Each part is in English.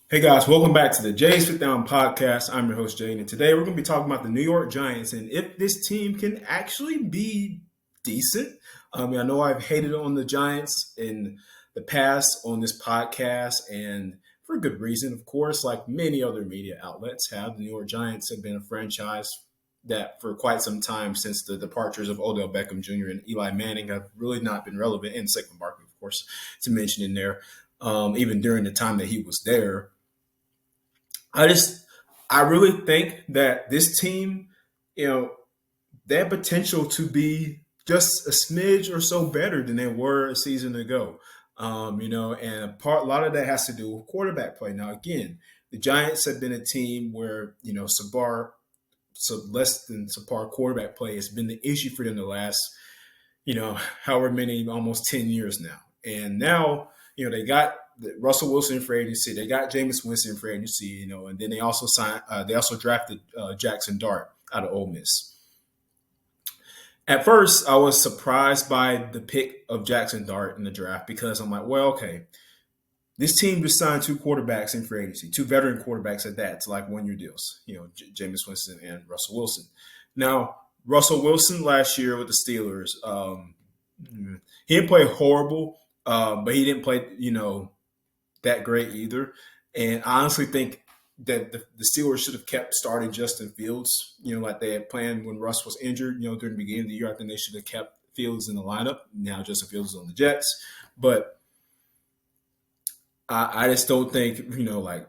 Hey guys, welcome back to the Jays Sit Down podcast. I'm your host, Jay, and today we're going to be talking about the New York Giants and if this team can actually be decent. I know I've hated on the Giants in the past on this podcast, and for good reason, of course, like many other media outlets have. The New York Giants have been a franchise that for quite some time since the departures of Odell Beckham Jr. and Eli Manning have really not been relevant, and Saquon Barkley, of course, to mention in there, even during the time that he was there. I just, I really think that this team, you know, they have potential to be just a smidge or so better than they were a season ago. And a lot of that has to do with quarterback play. Now, again, the Giants have been a team where so less than subpar quarterback play has been the issue for them the last, however many, almost 10 years now. And now, they got Russell Wilson in free agency. They got Jameis Winston in free agency, and then they also drafted Jackson Dart out of Ole Miss. At first, I was surprised by the pick of Jackson Dart in the draft because I'm like, well, okay, this team just signed two quarterbacks in free agency, two veteran quarterbacks at that, to like 1 year deals, Jameis Winston and Russell Wilson. Now, Russell Wilson last year with the Steelers, he didn't play horrible, but he didn't play, that great either. And I honestly think that the Steelers should have kept starting Justin Fields, like they had planned when Russ was injured, during the beginning of the year. I think they should have kept Fields in the lineup. Now Justin Fields is on the Jets. But I just don't think, I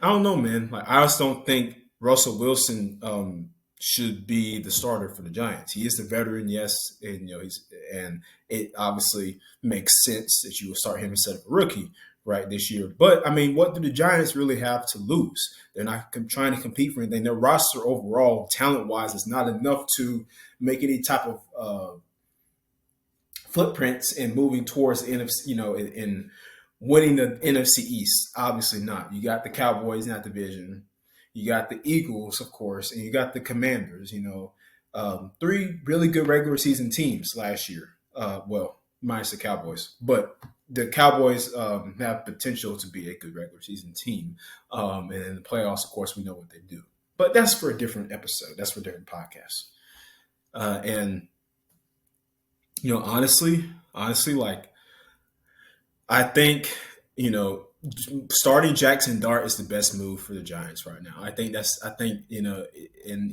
don't know, man. Like, I just don't think Russell Wilson should be the starter for the Giants. He is the veteran, yes, and and it obviously makes sense that you would start him instead of a rookie right this year. But I mean, what do the Giants really have to lose? They're not trying to compete for anything. Their roster overall, talent wise, is not enough to make any type of footprints in moving towards the NFC, in winning the NFC East. Obviously not. You got the Cowboys in that division. You got the Eagles, of course, and you got the Commanders. Three really good regular season teams last year. Minus the Cowboys, but the Cowboys have potential to be a good regular season team. And in the playoffs, of course, we know what they do. But that's for a different episode. That's for a different podcast. And honestly, like I think starting Jackson Dart is the best move for the Giants right now. And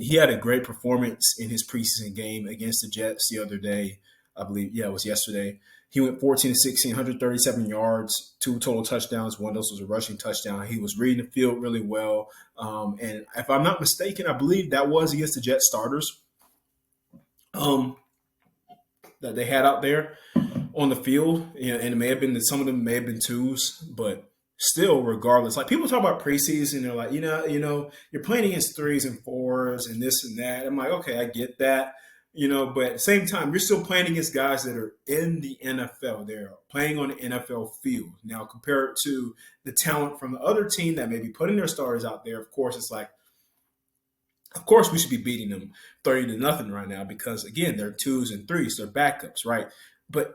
he had a great performance in his preseason game against the Jets the other day. I believe, yeah, it was yesterday. He went 14 to 16, 137 yards, two total touchdowns. One of those was a rushing touchdown. He was reading the field really well. And if I'm not mistaken, I believe that was against the Jets starters that they had out there on the field. And it may have been some of them may have been twos, but still, regardless, like people talk about preseason, they're like, you're playing against threes and fours and this and that. I'm like, okay, I get that. But at the same time, you're still playing against guys that are in the NFL. They're playing on the NFL field. Now, compared to the talent from the other team that may be putting their stars out there, of course, it's like, of course, we should be beating them 30 to nothing right now because, again, they're twos and threes. They're backups, right? But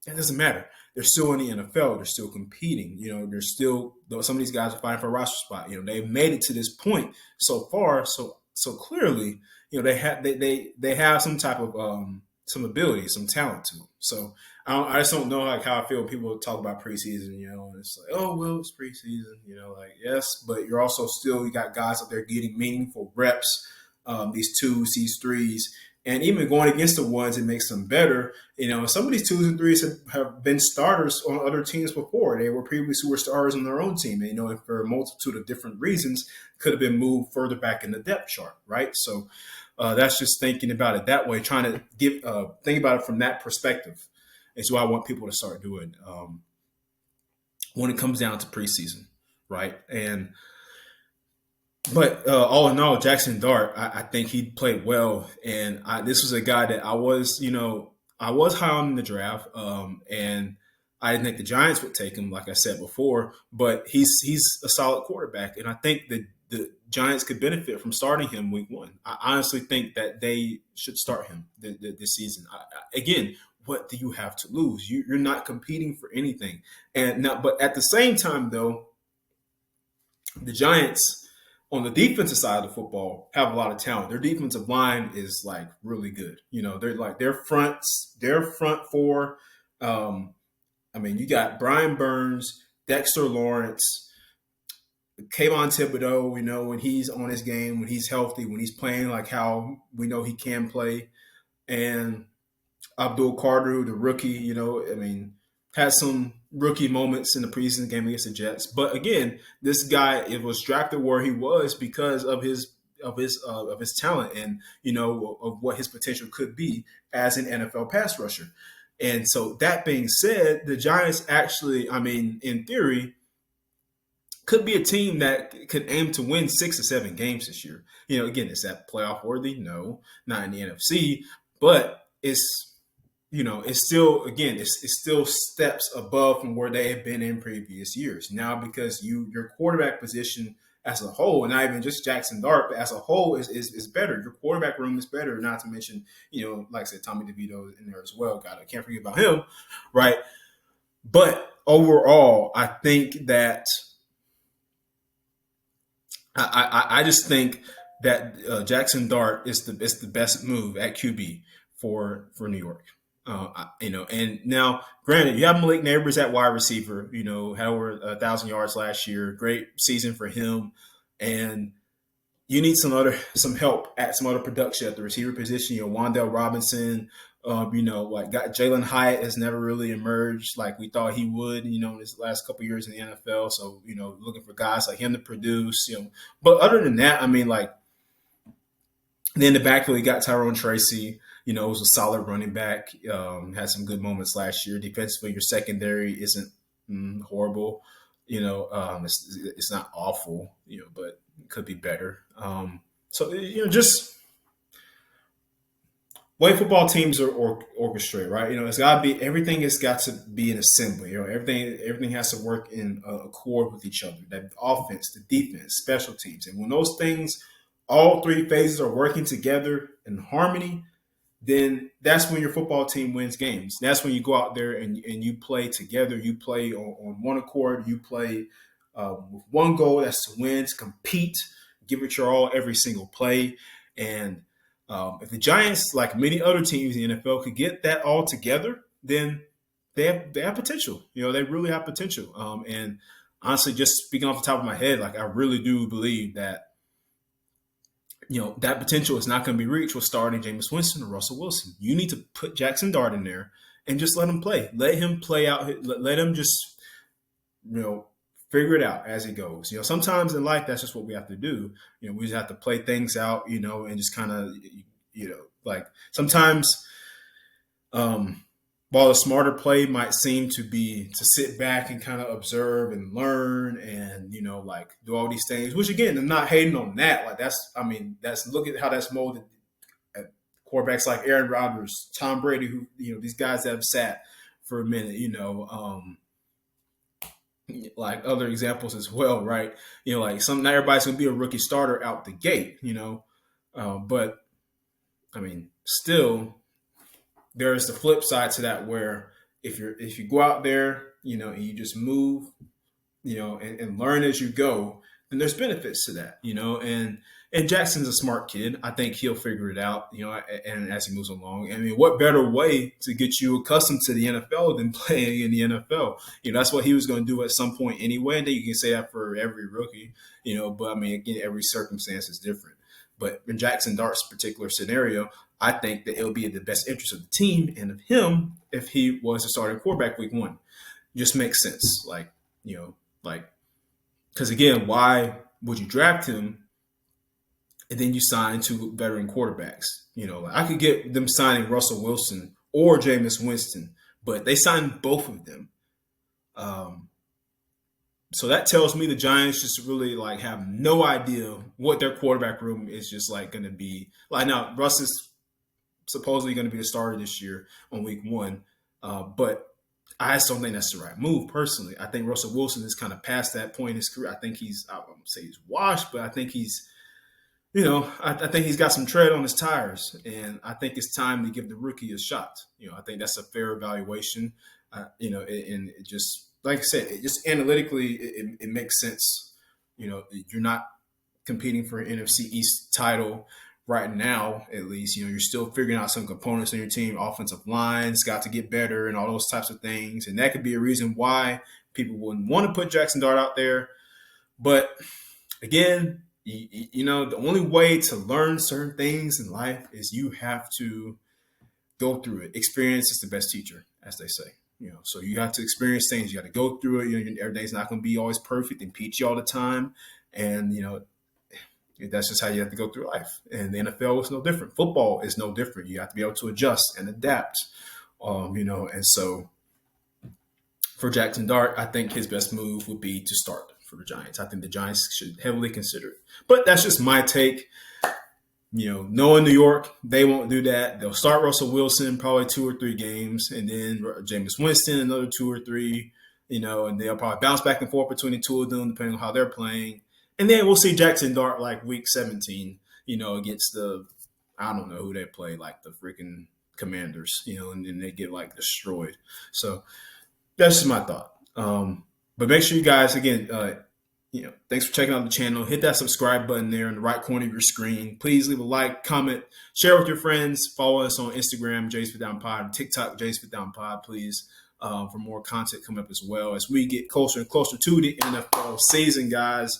it doesn't matter. They're still in the NFL. They're still competing. They're still, though some of these guys are fighting for a roster spot. They've made it to this point so far. So clearly, they have some type of some ability, some talent to them. So I just don't know how I feel when people talk about preseason. And it's like, oh well, it's preseason. Yes, but you're also still you got guys out there getting meaningful reps. These twos, these threes, and even going against the ones, it makes them better. Some of these twos and threes have been starters on other teams before. They were previously starters on their own team. And, for a multitude of different reasons, could have been moved further back in the depth chart, right? So that's just thinking about it that way, trying to think about it from that perspective is what I want people to start doing when it comes down to preseason, right? But all in all, Jackson Dart, I think he played well, and this was a guy that I was high on in the draft, and I didn't think the Giants would take him, like I said before. But he's a solid quarterback, and I think that the Giants could benefit from starting him week one. I honestly think that they should start him this season. Again, what do you have to lose? You're not competing for anything, and now, but at the same time, though. The Giants on the defensive side of the football have a lot of talent. Their defensive line is like really good. They're like their front four. Um, I mean, you got Brian Burns, Dexter Lawrence, Kayvon Thibodeau. When he's on his game, when he's healthy, when he's playing like how we know he can play, and Abdul Carter, the rookie. I mean, had some rookie moments in the preseason game against the Jets. But again, this guy it was drafted where he was because of his talent and of what his potential could be as an NFL pass rusher. And so that being said, the Giants actually, I mean, in theory, could be a team that could aim to win 6 or 7 games this year. Again, is that playoff worthy? No, not in the NFC, but it's still, again, it's still steps above from where they have been in previous years. Now, because your quarterback position as a whole, and not even just Jackson Dart, but as a whole is better. Your quarterback room is better. Not to mention, like I said, Tommy DeVito is in there as well. I can't forget about him, right? But overall, I think that I just think that Jackson Dart is the best move at QB for New York. And now, granted, you have Malik Neighbors at wide receiver. Had over 1,000 yards last year. Great season for him, and you need some help at some other production at the receiver position. Wan'Dale Robinson. Like Jalen Hyatt has never really emerged like we thought he would, in his last couple of years in the NFL. So, looking for guys like him to produce, But other than that, I mean, like, then the backfield, you got Tyrone Tracy, was a solid running back, had some good moments last year. Defensively, your secondary isn't horrible, it's not awful, but it could be better. So, just way football teams are orchestrated, right? It's got to be everything has got to be an assembly. Everything has to work in accord with each other. That offense, the defense, special teams, and when those things, all three phases are working together in harmony, then that's when your football team wins games. That's when you go out there and you play together. You play on one accord. You play with one goal, that's to win, to compete, give it your all every single play, and if the Giants, like many other teams in the NFL, could get that all together, then they have potential. They really have potential. And honestly, just speaking off the top of my head, like I really do believe that that potential is not going to be reached with starting Jameis Winston or Russell Wilson. You need to put Jackson Dart in there and just let him play. Let him play out. Let him just figure it out as it goes. Sometimes in life, that's just what we have to do. We just have to play things out, and just kind of, like sometimes while a smarter play might seem to be to sit back and kind of observe and learn and, like do all these things, which again, I'm not hating on that. Like that's look at how that's molded at quarterbacks like Aaron Rodgers, Tom Brady, who, these guys that have sat for a minute, like other examples as well, right? Like not everybody's gonna be a rookie starter out the gate, but I mean, still, there's the flip side to that where if you go out there, and you just move, and learn as you go, then there's benefits to that, and Jackson's a smart kid. I think he'll figure it out, and as he moves along. I mean, what better way to get you accustomed to the NFL than playing in the NFL? That's what he was going to do at some point anyway. And then you can say that for every rookie, but I mean, again, every circumstance is different. But in Jackson Dart's particular scenario, I think that it'll be in the best interest of the team and of him if he was a starting quarterback week one. Just makes sense. Because again, why would you draft him and then you sign two veteran quarterbacks? I could get them signing Russell Wilson or Jameis Winston, but they signed both of them. So that tells me the Giants just really have no idea what their quarterback room is just going to be. Like now, Russ is supposedly going to be the starter this year on week one, but I just don't think that's the right move personally. I think Russell Wilson is kind of past that point in his career. I think I won't say he's washed, but I think he's, I think he's got some tread on his tires, and I think it's time to give the rookie a shot. I think that's a fair evaluation. And it just, like I said, it just analytically, it makes sense, you're not competing for an NFC East title right now, at least. You're still figuring out some components on your team. Offensive lines got to get better and all those types of things. And that could be a reason why people wouldn't want to put Jackson Dart out there. But again, the only way to learn certain things in life is you have to go through it. Experience is the best teacher, as they say. So you have to experience things. You got to go through it. Everything's not going to be always perfect and peachy all the time. And, that's just how you have to go through life. And the NFL is no different. Football is no different. You have to be able to adjust and adapt, and so for Jackson Dart, I think his best move would be to start for the Giants. I think the Giants should heavily consider it. But that's just my take. Knowing New York, they won't do that. They'll start Russell Wilson probably 2 or 3 games, and then Jameis Winston another 2 or 3, and they'll probably bounce back and forth between the two of them depending on how they're playing. And then we'll see Jackson Dart like week 17, against I don't know who they play, like the freaking Commanders, and then they get like destroyed. So that's just my thought. But make sure you guys, again, thanks for checking out the channel. Hit that subscribe button there in the right corner of your screen. Please leave a like, comment, share with your friends. Follow us on Instagram, Jays Fit Down Pod, TikTok, Jays Fit Down Pod, please, for more content coming up as well as we get closer and closer to the NFL season, guys.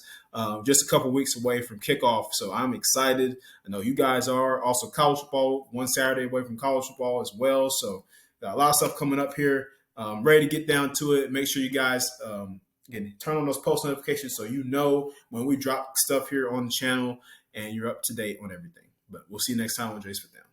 Just a couple weeks away from kickoff, so I'm excited. I know you guys are. Also, college football, one Saturday away from college football as well. So, got a lot of stuff coming up here. Ready to get down to it. Make sure you guys again turn on those post notifications so you know when we drop stuff here on the channel and you're up to date on everything. But we'll see you next time on Jays Fit Down.